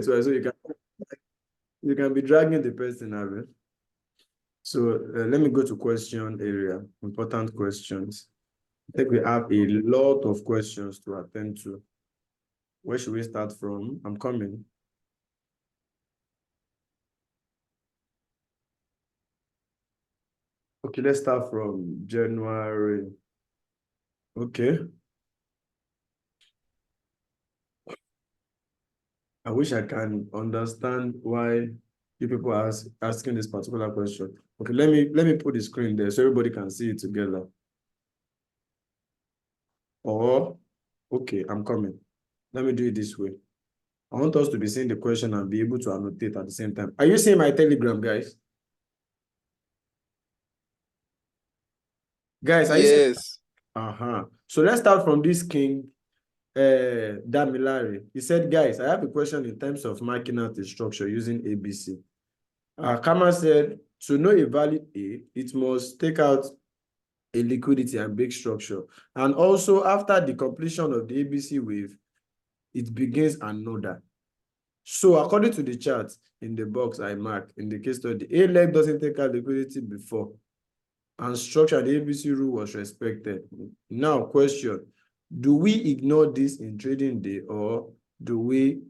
so you can be dragging the person out. So let me go to question area, important questions. I think we have a lot of questions to attend to. Where should we start from? I'm coming. Okay, let's start from January. Okay. I wish I can understand why you people are asking this particular question. Okay, let me put the screen there so everybody can see it together. Or, okay, I'm coming. Let me do it this way. I want us to be seeing the question and be able to annotate at the same time. Are you seeing my Telegram, guys? Guys, are you seeing? Yes. So let's start from this King Damilare. He said, guys, I have a question in terms of marking out the structure using ABC. Kama said, to know a valid A, it must take out a liquidity and big structure. And also, after the completion of the ABC wave, it begins another. So according to the chart in the box I marked in the case study, A leg doesn't take out liquidity before, and structure the ABC rule was respected. Now, question, do we ignore this in trading day, or do we?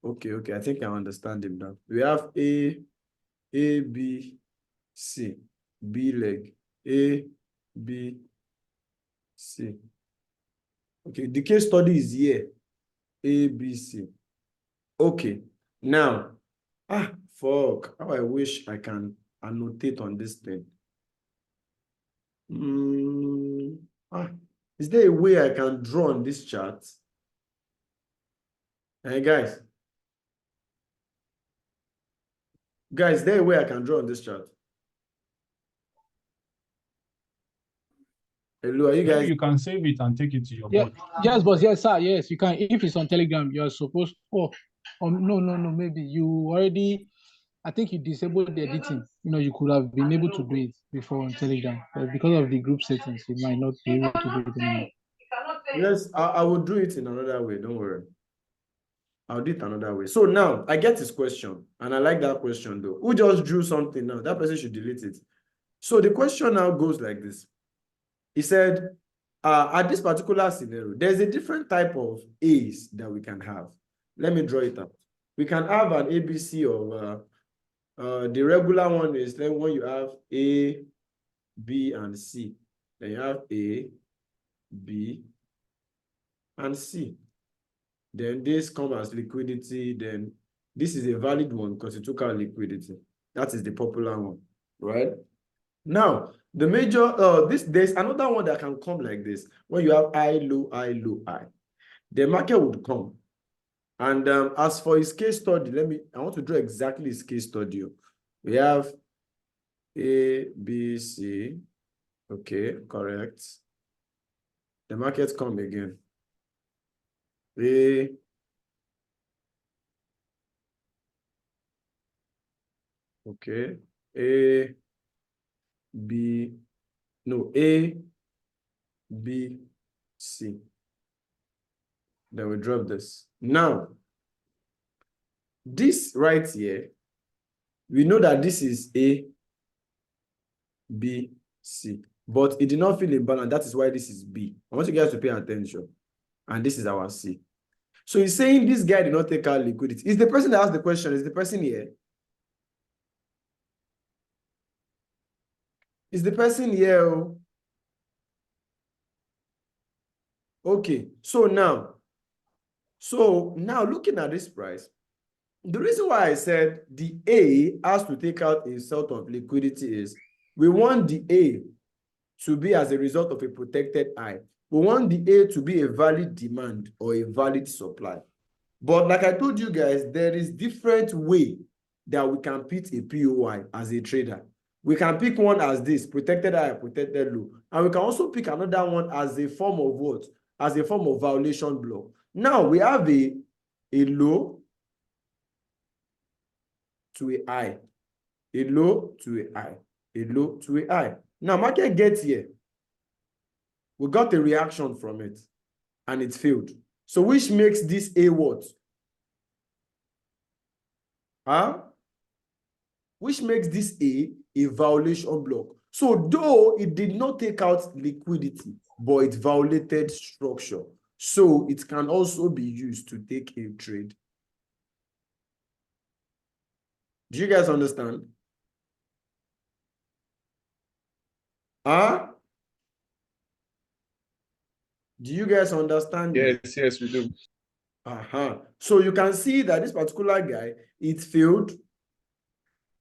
Okay, I think I understand him now. We have A, B, C, B leg, A, B, C. Okay, the case study is here, A, B, C. Okay, now, fuck, how I wish I can annotate on this thing. Is there a way I can draw on this chart? Hey, guys, is there a way I can draw on this chart? Hello, are you guys? Maybe you can save it and take it to your Yeah, board. yes, boss. Yes, sir. Yes, you can. If it's on Telegram, you're supposed. Oh, no. Maybe you already. I think you disabled the editing. You could have been able to do it before on Telegram, but because of the group settings, you might not be able to do it anymore. Yes, I will do it in another way. Don't worry. I'll do it another way. So now I get his question, and I like that question though. Who just drew something now? That person should delete it. So the question now goes like this. He said, at this particular scenario, there's a different type of A's that we can have. Let me draw it out. We can have an ABC of the regular one is then when you have A, B, and C. Then you have A, B, and C. Then this comes as liquidity. Then this is a valid one because it took out liquidity. That is the popular one, right? Now, the major, there's another one that can come like this. When you have high, low, high, low, high. The market would come. And as for his case study, I want to draw exactly his case study. We have A, B, C. Okay, correct. The market come again. A, okay, A, B, no, A, B, C. Then we drop this. Now, this right here, we know that this is A, B, C, but it did not feel imbalanced. That is why this is B. I want you guys to pay attention. And this is our C. So he's saying this guy did not take out liquidity. Is the person that asked the question, is the person here? Is the person here? Okay, so now looking at this price, the reason why I said the A has to take out a sort of liquidity is we want the A to be as a result of a protected I. We want the A to be a valid demand or a valid supply. But like I told you guys, there is different way that we can pick a POI as a trader. We can pick one as this, protected high, protected low. And we can also pick another one as a form of what? As a form of violation block. Now we have a low to a high, a low to a high, a low to a high. Now market gets here. We got a reaction from it and it failed. So which makes this A what? Huh? Which makes this a violation block. So though it did not take out liquidity, but it violated structure. So it can also be used to take a trade. Do you guys understand? Huh? Do you guys understand me? Yes, we do. So you can see that this particular guy, it failed.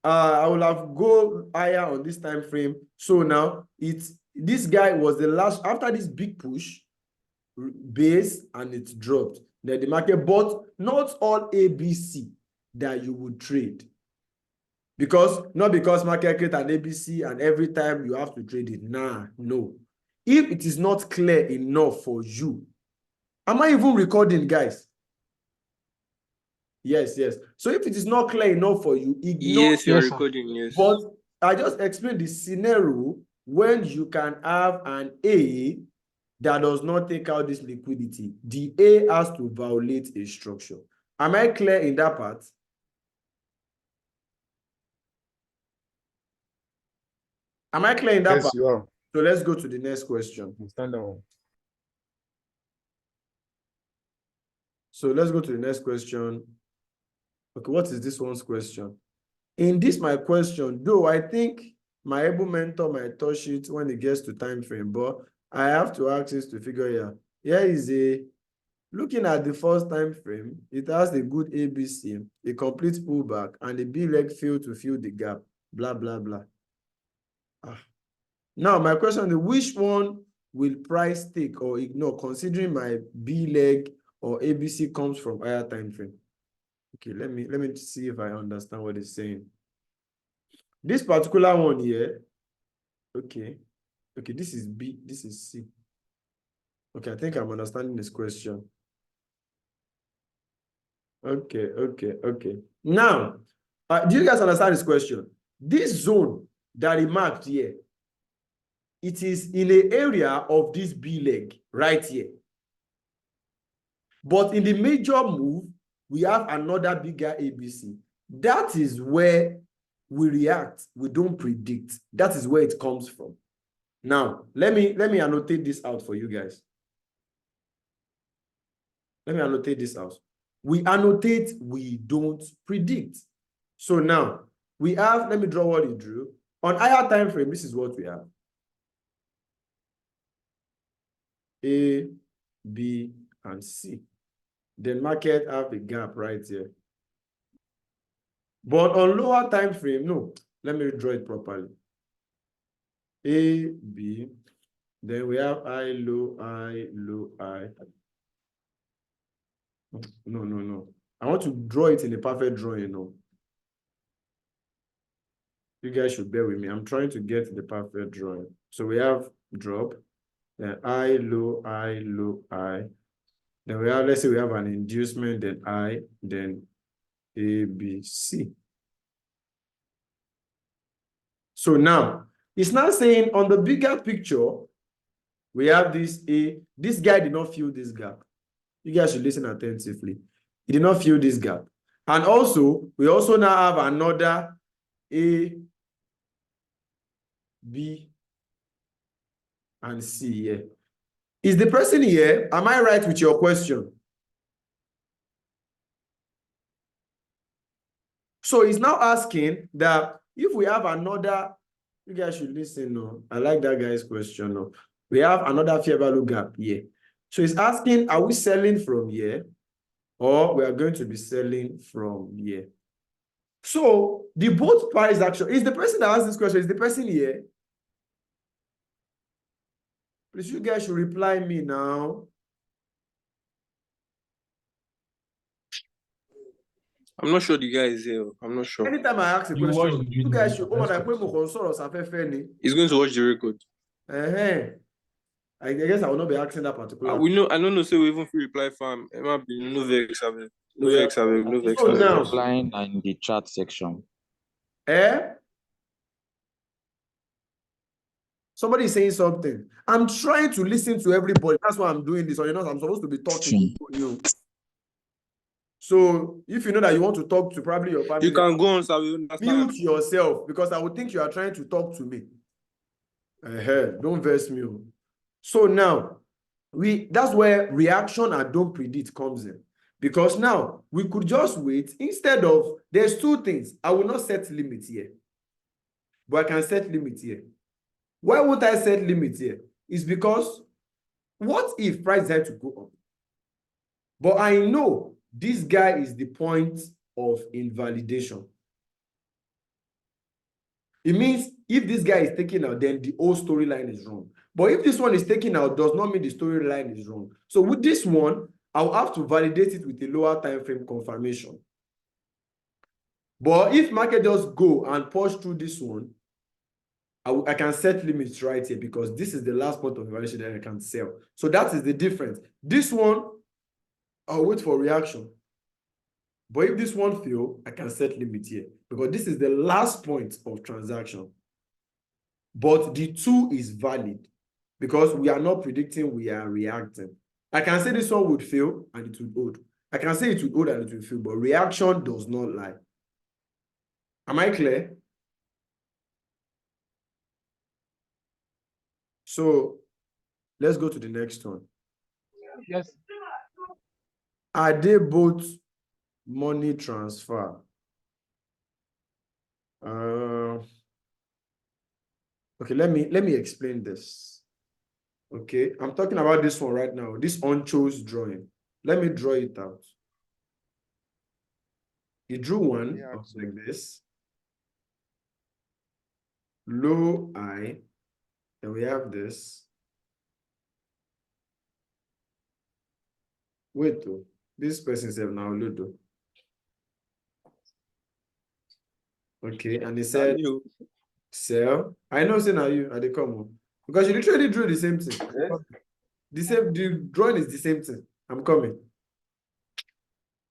I will have go higher on this time frame. So now this guy was the last after this big push base and it dropped. Then the market bought not all ABC that you would trade. Not because market create an ABC and every time you have to trade it. Nah, no. If it is not clear enough for you, am I even recording, guys? Yes. So if it is not clear enough for you, ignore. Yes, you're Yes, sir. recording, yes. But I just explained the scenario when you can have an A that does not take out this liquidity. The A has to violate a structure. Am I clear in that part? Am I clear in that Yes, part? you are. So let's go to the next question. Stand down. So let's go to the next question. Okay, what is this one's question? In this, my question, though I think my able mentor might touch it when it gets to time frame, but I have to ask this to figure it out. Here is looking at the first time frame, it has a good ABC, a complete pullback, and the B leg failed to fill the gap, blah, blah, blah. Now, my question is, which one will price take or ignore, considering my B leg or ABC comes from higher time frame? Okay, let me see if I understand what it's saying. This particular one here, okay, this is B, this is C. Okay, I think I'm understanding this question. Okay. Now, do you guys understand this question? This zone that he marked here, it is in the area of this B leg right here. But in the major move, we have another bigger ABC. That is where we react. We don't predict. That is where it comes from. Now, let me annotate this out for you guys. Let me annotate this out. We annotate, we don't predict. So now, we have, let me draw what he drew. On higher time frame, this is what we have. A, B, and C. The market have a gap right here. But on lower time frame, no, let me draw it properly. A, B, then we have I, low, I, low, I. No. I want to draw it in a perfect drawing, no. You guys should bear with me. I'm trying to get the perfect drawing. So we have drop, then I, low, I, low, I. Then we have, let's say we have an inducement, then I, then A, B, C. So now, it's now saying on the bigger picture, we have this A. This guy did not fill this gap. You guys should listen attentively. He did not fill this gap. And also, we also now have another A, B, and C here. Is the person here? Am I right with your question? So he's now asking that if we have another, you guys should listen. No, I like that guy's question. No, we have another fair value gap here. So he's asking, are we selling from here or we are going to be selling from here? So the both price action is the person that asked this question. Is the person here? Please, you guys should reply me now. I'm not sure the guy is here. I'm not sure. Anytime I ask a You watch question, the you video, guys should. Oh, let's my go. He's going to watch the record. I guess I will not be asking that particular. We know. I don't know. So we even free reply farm. It might be no vex. No Yeah. vex. No vex. So now, Replying in the chat section. Somebody is saying something. I'm trying to listen to everybody. That's why I'm doing this. Or you know, I'm supposed to be talking to you. So if you know that you want to talk to probably your family, You can go on, sir. We understand. mute yourself because I would think you are trying to talk to me. Don't verse me. So now, that's where reaction and don't predict comes in. Because now, we could just wait. Instead of, there's two things. I will not set limits here. But I can set limits here. Why won't I set limits here? It's because, what if price had to go up? But I know this guy is the point of invalidation. It means if this guy is taken out, then the whole storyline is wrong. But if this one is taken out, does not mean the storyline is wrong. So with this one, I'll have to validate it with a lower time frame confirmation. But if market just go and push through this one, I can set limits right here because this is the last point of evaluation that I can sell. So that is the difference. This one, I'll wait for reaction. But if this one fail, I can set limit here because this is the last point of transaction. But the two is valid because we are not predicting, we are reacting. I can say this one would fail and it would hold. I can say it would hold and it will fail, but reaction does not lie. Am I clear? So let's go to the next one. Yes. Are they both money transfer? Okay, let me explain this. Okay, I'm talking about this one right now, this unchose drawing. Let me draw it out. He drew one like this. Low I, then we have this. Wait, though. This person said now Ludo. Okay, and he said, sell. I know, say now you are the common. Because you literally drew the same thing. The drawing is the same thing. I'm coming.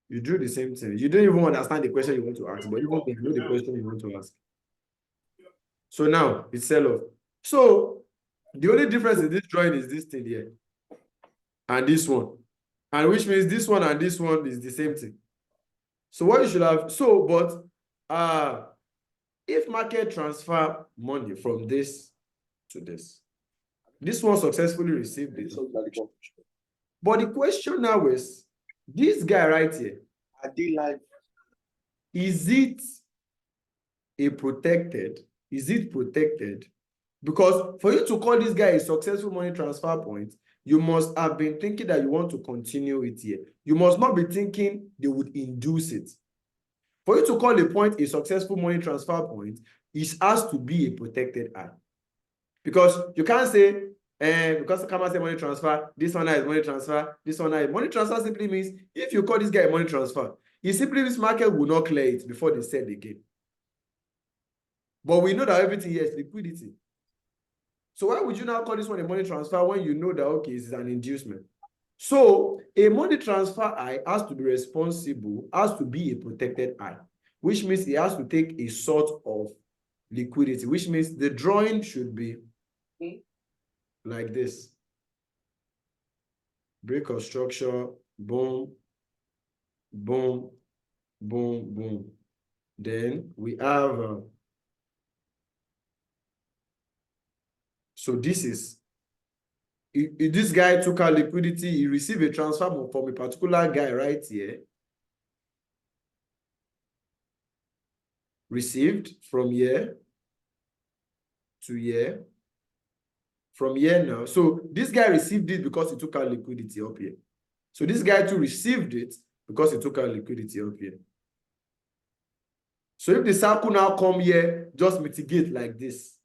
You drew the same thing. You don't even understand the question you want to ask, but you want to know the question you want to ask. So now it's sell off. So the only difference in this drawing is this thing here and this one. And which means this one and this one is the same thing. So what you should have, if market transfer money from this to this one successfully received it. But the question now is, this guy right here, is it protected? Is it protected? Because for you to call this guy a successful money transfer point, you must have been thinking that you want to continue it here. You must not be thinking they would induce it. For you to call a point a successful money transfer point, it has to be a protected eye. Because you can't say, because Kama say money transfer, this one is money transfer, this one is money transfer simply means if you call this guy a money transfer, it simply means market will not clear it before they sell again. But we know that everything here is liquidity. So why would you now call this one a money transfer when you know that, okay, this is an inducement? So a money transfer eye has to be responsible, has to be a protected eye, which means it has to take a sort of liquidity, which means the drawing should be like this. Break of structure, boom, boom, boom, boom. Then we have, so this is, if this guy took out liquidity, he received a transfer from a particular guy right here. Received from here to here. From here now. So this guy received it because he took out liquidity up here. So this guy too received it because he took out liquidity up here. So if the circle now come here, just mitigate like this,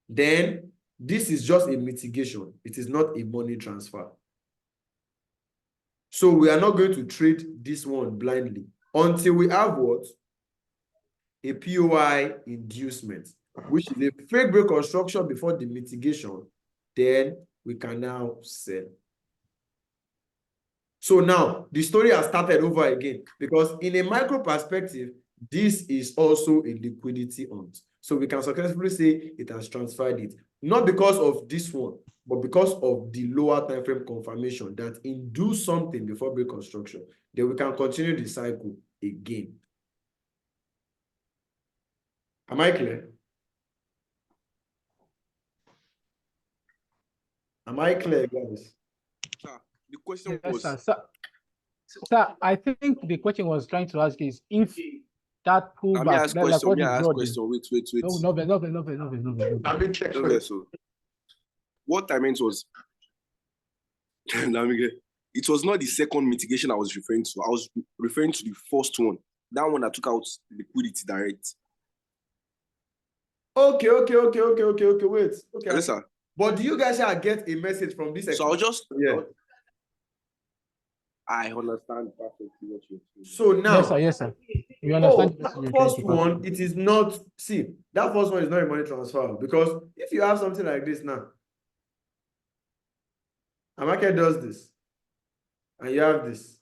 then this is just a mitigation. It is not a money transfer. So we are not going to trade this one blindly until we have what? A POI inducement, which is a fake break construction before the mitigation. Then we can now sell. So now the story has started over again because in a micro perspective, this is also a liquidity hunt. So we can successfully say it has transferred it. Not because of this one, but because of the lower time frame confirmation that induce something before break construction, then we can continue the cycle again. Am I clear? Am I clear, guys? Sir, the question Yes, was, sir. Sir, I think the question was trying to ask is if that I may pullback, ask like question, what may you I ask brought in. question, wait. No. Let me check Okay, first. so what I meant was, let me get, it was not the second mitigation I was referring to. I was referring to the first one. That one that took out liquidity direct. Okay, wait. Okay. Yes, sir. But do you guys get a message from this? So I'll just, Yeah. I understand perfectly what you're saying. So now, Yes, sir. You understand the message you're trying first to one, convey. it is not, see, that first one is not a money transfer because if you have something like this now, a market does this, and you have this.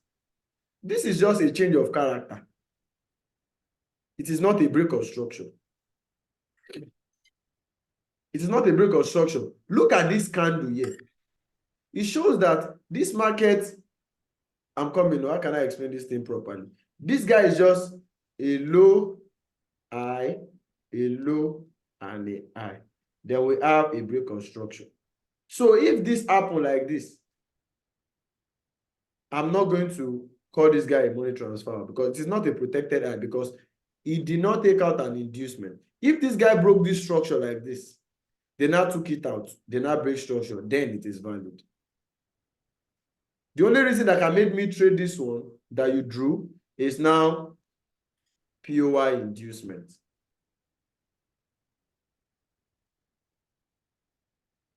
This is just a change of character. It is not a break of structure. It is not a break of structure. Look at this candle here. It shows that this market, I'm coming, how can I explain this thing properly? This guy is just a low, high, a low, and a high. Then we have a break of structure. So if this happen like this, I'm not going to call this guy a money transfer because it is not a protected high because he did not take out an inducement. If this guy broke this structure like this, they now took it out, they now break structure, then it is valid. The only reason that can make me trade this one that you drew is now POI inducement.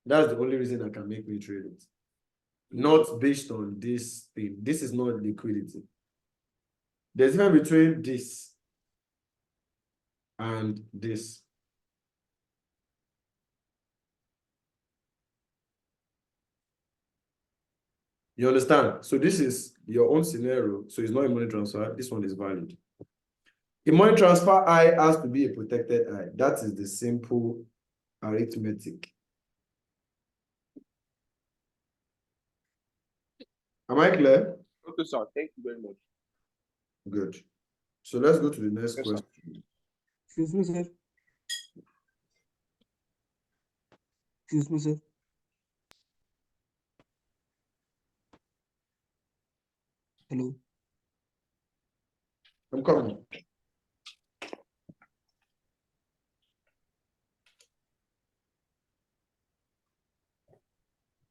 That's the only reason that can make me trade it. Not based on this thing. This is not liquidity. There's a difference between this and this. You understand? So this is your own scenario. So it's not a money transfer. This one is valid. A money transfer I has to be a protected I. That is the simple arithmetic. Am I clear? Okay, sir. Thank you very much. Good. So let's go to the next Yes, sir. question. Excuse me, sir. Excuse me, sir. Hello. I'm coming.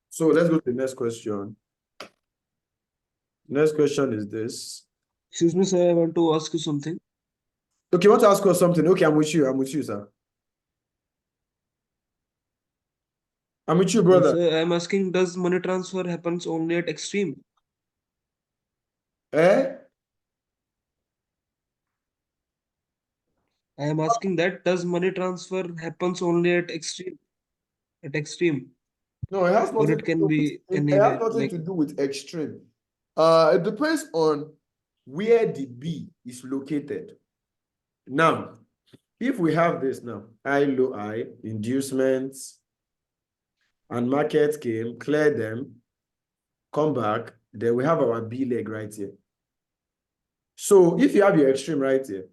So let's go to the next question. Next question is this. Excuse me, sir. I want to ask you something. Okay, you want to ask us something? Okay, I'm with you, sir. I'm with you, brother. Sir, I'm asking, does money transfer happens only at extreme? Eh? I am asking that, does money transfer happens only at extreme? At extreme. No, it has Or nothing it can to do be with, it anywhere. has nothing Like, to do with extreme. It depends on where the B is located. Now, if we have this now, high, low, high, inducements, and market came, clear them, come back, then we have our B leg right here. So if you have your extreme right here,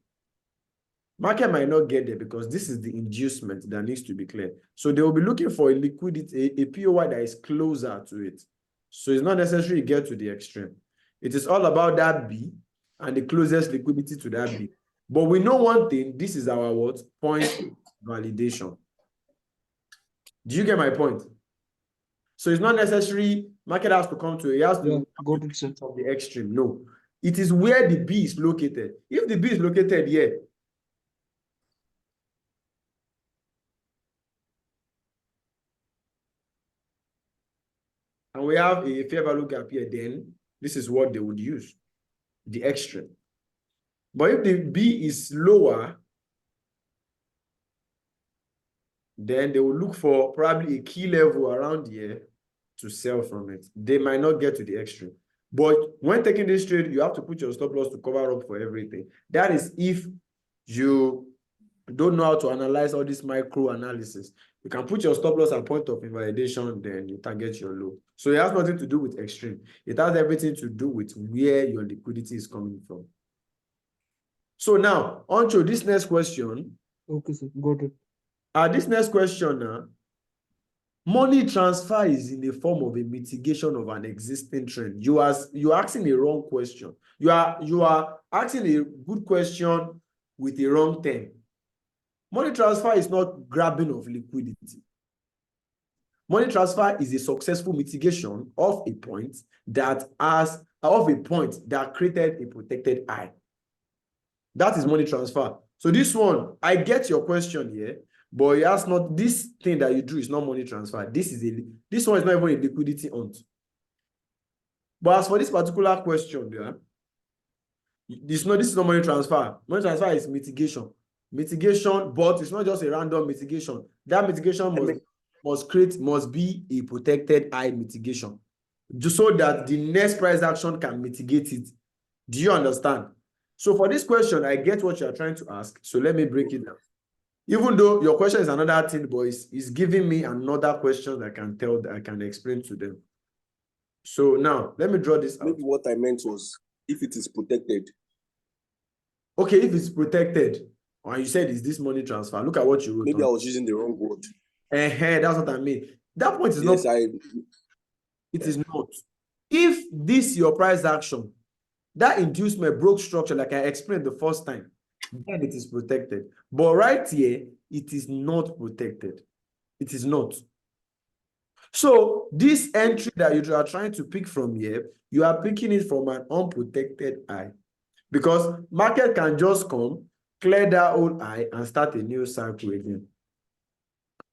market might not get there because this is the inducement that needs to be cleared. So they will be looking for a liquidity, a POI that is closer to it. So it's not necessarily get to the extreme. It is all about that B and the closest liquidity to that B. But we know one thing, this is our what? Point validation. Do you get my point? So it's not necessarily market has to come to it. It has to yeah, got it, sir. from the extreme. No. It is where the B is located. If the B is located here, and we have a fair value gap here, then this is what they would use, the extreme. But if the B is lower, then they will look for probably a key level around here to sell from it. They might not get to the extreme. But when taking this trade, you have to put your stop loss to cover up for everything. That is if you don't know how to analyze all this micro analysis. You can put your stop loss at point of invalidation, then you target your low. So it has nothing to do with extreme. It has everything to do with where your liquidity is coming from. So now, on to this next question. Okay, sir. Got it. This next question now, money transfer is in the form of a mitigation of an existing trend. You're asking a wrong question. You are asking a good question with a wrong term. Money transfer is not grabbing of liquidity. Money transfer is a successful mitigation of a point that created a protected I. That is money transfer. So this one, I get your question here, but that's not this thing that you do is not money transfer. This one is not even a liquidity hunt. But as for this particular question, yeah, this is not money transfer. Money transfer is mitigation. Mitigation, but it's not just a random mitigation. That mitigation must be a protected I mitigation, just so that the next price action can mitigate it. Do you understand? So for this question, I get what you are trying to ask. So let me break it down. Even though your question is another thing, but it's giving me another question that I can explain to them. So now let me draw this out. Maybe what I meant was if it is protected. Okay, if it's protected, and you said is this money transfer? Look at what you wrote. Maybe I was using the wrong word. That's what I mean. That point is Yes, not. It is not. If this your price action, that inducement broke structure, like I explained the first time, then it is protected. But right here, it is not protected. It is not. So this entry that you are trying to pick from here, you are picking it from an unprotected I. Because market can just come, clear that old I, and start a new cycle again.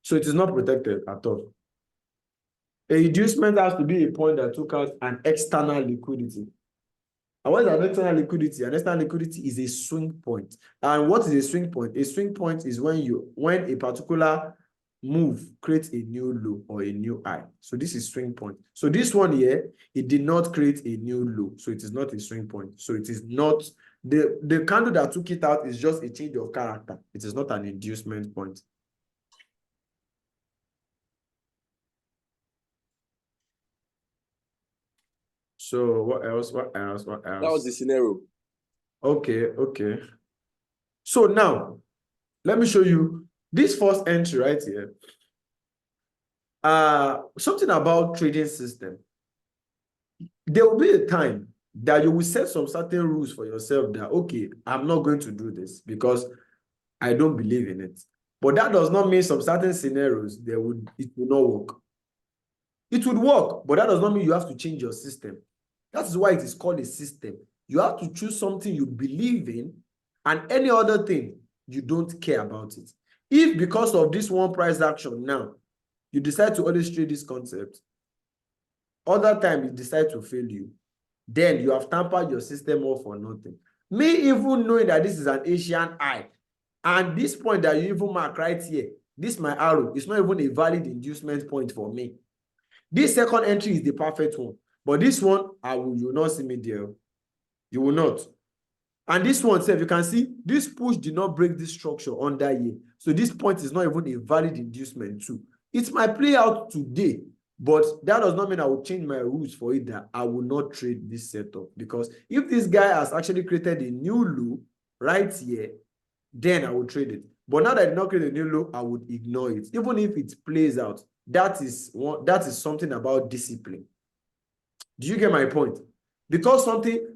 So it is not protected at all. A inducement has to be a point that took out an external liquidity. And what is an external liquidity? An external liquidity is a swing point. And what is a swing point? A swing point is when a particular move creates a new low or a new high. So this is swing point. So this one here, it did not create a new low. So it is not a swing point. So it is not, the candle that took it out is just a change of character. It is not an inducement point. So what else? That was the scenario. Okay. So now, let me show you this first entry right here. Something about trading system. There will be a time that you will set some certain rules for yourself that, okay, I'm not going to do this because I don't believe in it. But that does not mean some certain scenarios it will not work. It would work, but that does not mean you have to change your system. That is why it is called a system. You have to choose something you believe in, and any other thing, you don't care about it. If because of this one price action now, you decide to always trade this concept, other time you decide to fail you, then you have tampered your system off for nothing. Me even knowing that this is an Asian eye, and this point that you even mark right here, this my arrow, is not even a valid inducement point for me. This second entry is the perfect one. But this one, you will not see me there. You will not. And this one, if you can see, this push did not break this structure under here. So this point is not even a valid inducement too. It might play out today, but that does not mean I will change my rules for it that I will not trade this setup. Because if this guy has actually created a new low right here, then I will trade it. But now that I did not create a new low, I would ignore it. Even if it plays out, that is something about discipline. Do you get my point? Because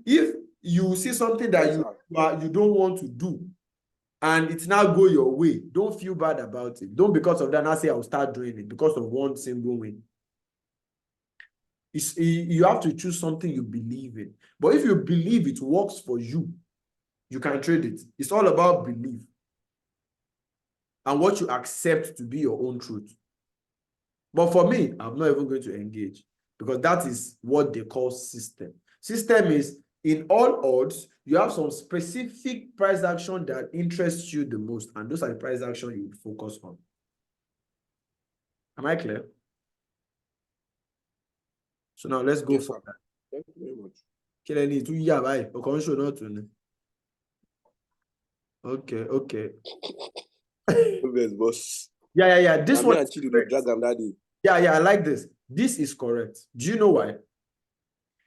if you see something that you don't want to do and it's now go your way, don't feel bad about it. Don't because of that now say I'll start doing it because of one single win. You have to choose something you believe in. But if you believe it works for you, you can trade it. It's all about belief and what you accept to be your own truth. But for me, I'm not even going to engage. Because that is what they call system. System is, in all odds, you have some specific price action that interests you the most. And those are the price action you would focus on. Am I clear? So now let's go for that. Thank you very much. Okay. Yes, boss. Yeah. This Na one me is and Chido dey correct. drag am that day. Yeah, I like this. This is correct. Do you know why?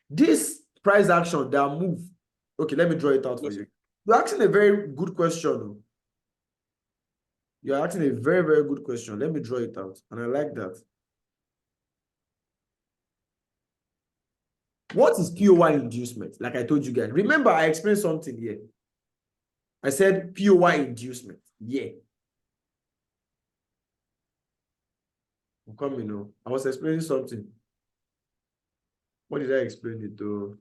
This price action that move. Okay, let me draw it out for you. You're asking a very good question. Oh. You're asking a very, very good question. Let me draw it out. And I like that. What is POY inducement? Like I told you guys. Remember, I explained something here. I said POY inducement. Yeah. I'm coming now. I was explaining something. What did I explain it to?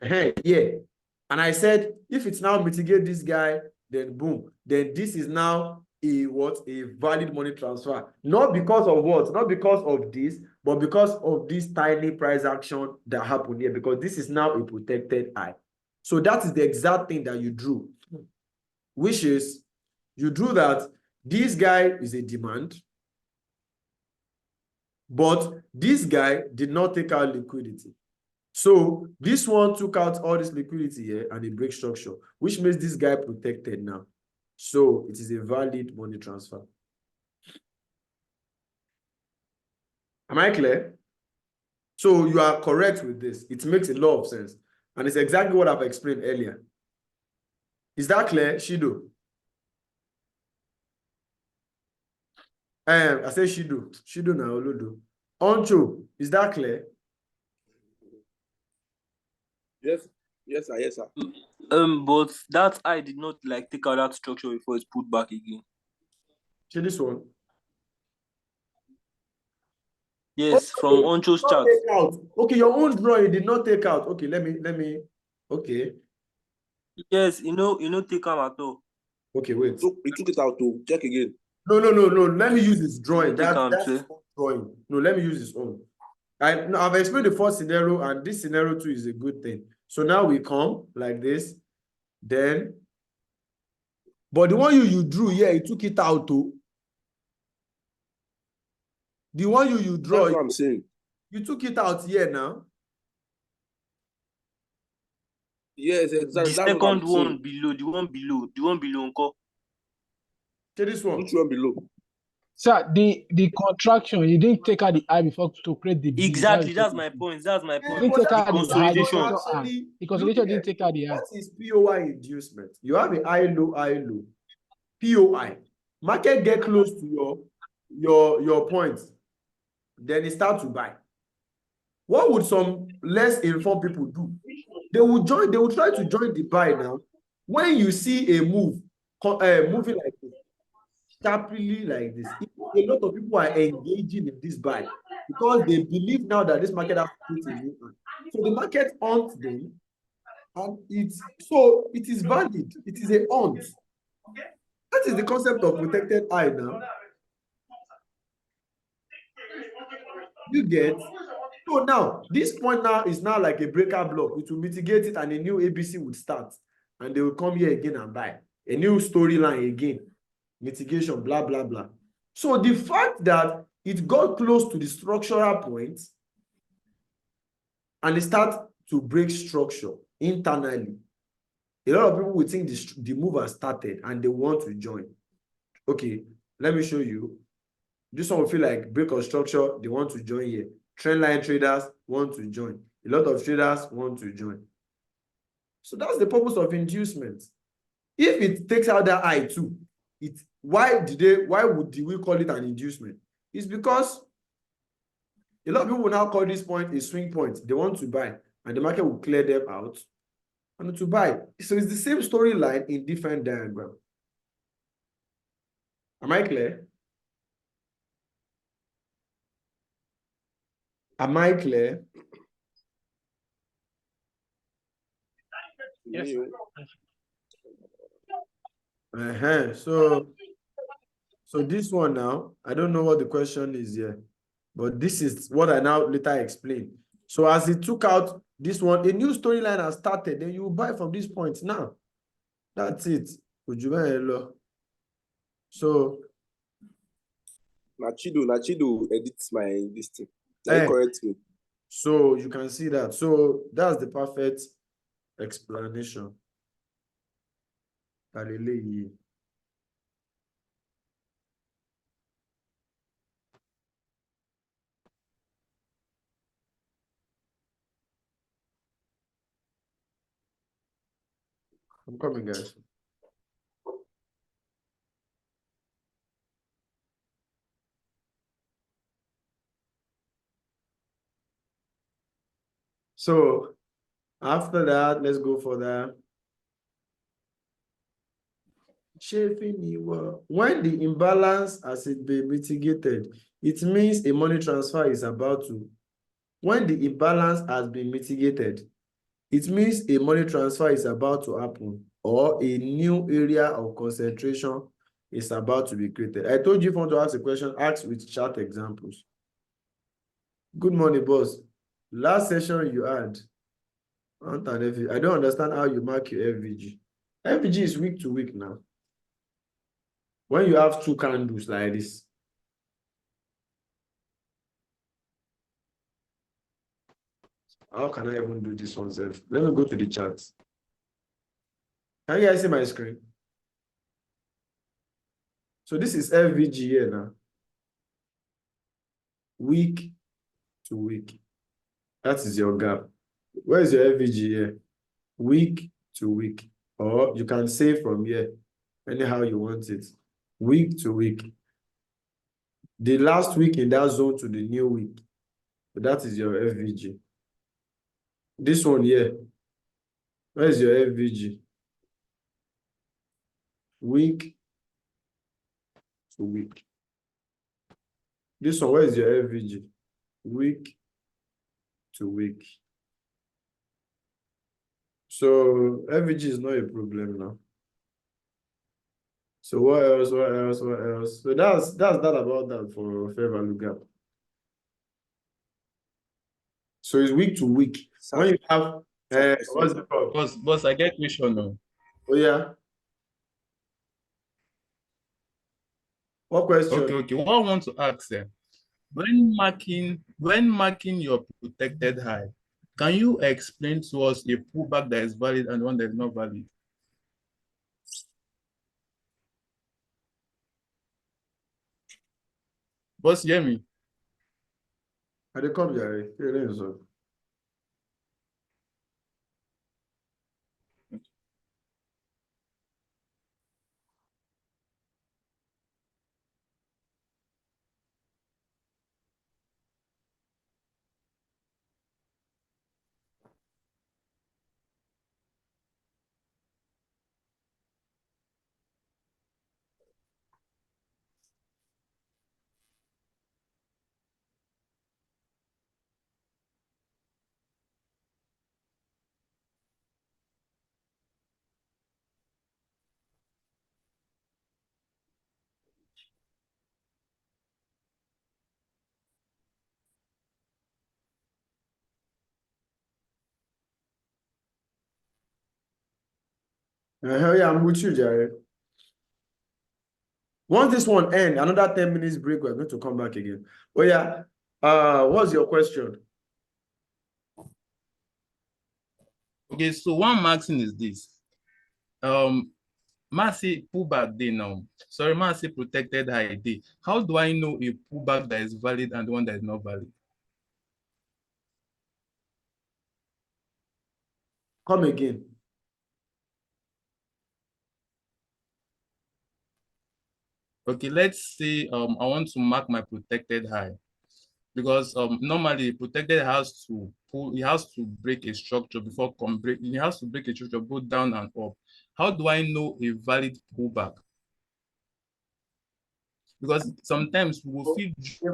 Hey, yeah. And I said, if it's now mitigate this guy, then boom. Then this is now a what? A valid money transfer. Not because of what? Not because of this, but because of this tiny price action that happened here. Because this is now a protected eye. So that is the exact thing that you drew. Which is, you drew that this guy is a demand. But this guy did not take out liquidity. So this one took out all this liquidity here and a break structure, which makes this guy protected now. So it is a valid money transfer. Am I clear? So you are correct with this. It makes a lot of sense. And it's exactly what I've explained earlier. Is that clear, Shido? I say Shido. Shido na Olodo. Oncho, is that clear? Yes, sir. Yes, sir. But that I did not like take out that structure before it's put back again. See this one? Yes, from Oncho's chart. Take out. Okay, your own drawing did not take out. Okay, let me. Okay. Yes, you know, take out at all. Okay, wait. So he took it out to check again. No. Let me use his drawing. Take out, That's his own drawing. No, let me use his own. I've explained the first scenario, and this scenario too is a good thing. So now we come like this, then. But the one you drew here, you took it out too. The one you draw, That's what I'm saying. you took it out here now. Yes, exactly. The That's what second I'm one saying. below, the one below, Uncle. Take this one. Which one below? Sir, the contraction, you didn't take out the eye before to create the B. Exactly, that's my point. That's my You point. didn't take out the consolidation. eye. The consolidation didn't take out the eye. What is POI inducement? You have a high low. POI. Market get close to your points. Then it start to buy. What would some less informed people do? They will try to join the buy now. When you see a move moving like this, sharply like this, a lot of people are engaging in this buy because they believe now that this market has put a new one. So the market hunts them, and it is valid. It is a hunt. That is the concept of protected eye now. You get? So now, this point now is now like a breaker block. It will mitigate it and a new ABC would start. And they will come here again and buy. A new storyline again. Mitigation, blah, blah, blah. So the fact that it got close to the structural point and it start to break structure internally, a lot of people will think the move has started and they want to join. Okay, let me show you. This one will feel like break of structure, they want to join here. Trendline traders want to join. A lot of traders want to join. So that's the purpose of inducement. If it takes out that eye too, why would we call it an inducement? It's because a lot of people will now call this point a swing point. They want to buy, and the market will clear them out and to buy. So it's the same storyline in different diagram. Am I clear? Am I clear? Yes. So this one now, I don't know what the question is here, but this is what I now later explain. So as it took out this one, a new storyline has started, then you buy from this point now. That's it. So Nachido edits this thing. Correct me. So you can see that. So that's the perfect explanation. I'm coming, guys. So after that, let's go for that. When the imbalance has it been mitigated, it means a money transfer is about to. When the imbalance has been mitigated, it means a money transfer is about to happen or a new area of concentration is about to be created. I told you if you want to ask a question, ask with chart examples. Good morning, boss. Last session you had, I don't understand how you mark your FVG. FVG is week to week now. When you have two candles like this, how can I even do this one self? Let me go to the chart. Can you guys see my screen? So this is FVG here now. Week to week. That is your gap. Where is your FVG here? Week to week. Or you can say from here, anyhow you want it. Week to week. The last week in that zone to the new week. So that is your FVG. This one here. Where is your FVG? Week to week. This one, where is your FVG? Week to week. So FVG is not a problem now. So what else? What else? What else? So that's that about that for fair value gap. So it's week to week. When you have what's it called? Boss, I get question now. Oh yeah. What question? Okay. What I want to ask there, when marking your protected high, can you explain to us a pullback that is valid and one that is not valid? Boss, you hear me? I dey come here. Yeah, I'm with you, Jerry. Once this one ends, another 10 minutes break, we're going to come back again. Oh yeah. What's your question? Okay, so one marking is this. Massive pullback day now. Sorry, massive protected high day. How do I know a pullback that is valid and one that is not valid? Come again. Okay, let's say I want to mark my protected high because normally protected has to pull, it has to break a structure before it has to break a structure both down and up. How do I know a valid pullback? Because sometimes we will feel